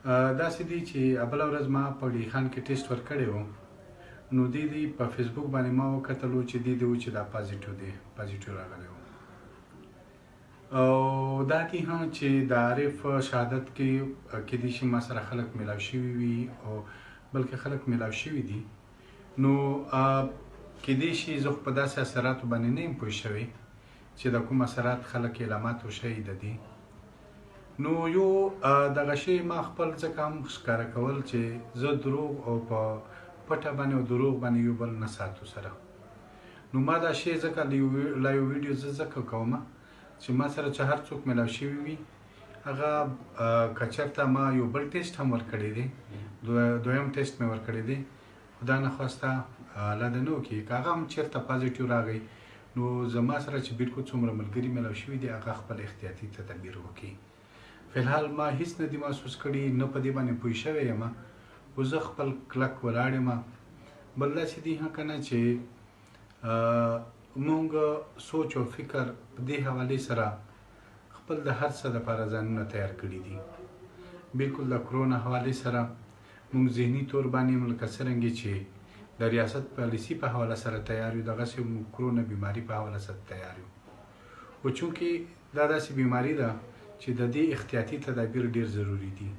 داسې دی چې بله ورځ ما په ډي خان کې ټیسټ ورکړی و، نو دی په فیسبوک باندې ما وکتلو چې دی و چې دا پازیټیو راغلی و. او دا دی هم چې د عارف شهادت کې کېدای شي ما سره خلک میلاو شوي وي، او بلکې خلک میلاو شوي دي. نو کېدای شي زه خو په داسې اثراتو باندې نه یم پوه شوی چې د کوم اثرات خلک اعلامات وشوي د دې. نو یو دغه شی ما خپل ځکه هم ښکاره کول چې زه دروغ او په پټه باندې او دروغ باندې یو بل نه ساتو سره. نو ما دا شی ځکه لا یو ویډیو زه ځکه کوم چې ما سره چې هر څوک میلاو شوي وي، هغه که چېرته ما یو بل ټیسټ هم ورکړی دی، دویم ټیسټ مې ورکړی دی، خدا نخواسته الله دې نه وکړي که هغه هم چېرته پازیټیو راغی، نو زما سره چې بالکل څومره ملګري میلاو شوي دي هغه خپل احتیاطي تدابیر وکړي. فلحال ما هیڅ نه دي محسوس کړي، نه په دې باندې پوه شوی یم، خو زه خپل کلک ولاړ یم. بل داسې دي که نه چې مونږ سوچ او فکر په دې حوالې سره خپل د هر څه دپاره ځانونه تیار کړي دي. بالکل د کرونا حوالې سره مونږ ذهني طور باندې لکه څرنګې چې د ریاست پالیسي په حواله سره تیار یو، دغسې مونږ کرونا بیماري په حواله سره تیار یو. خو چونکې دا داسې بیماري ده چې د دې احتیاطي تدابیر ډېر ضروري دي.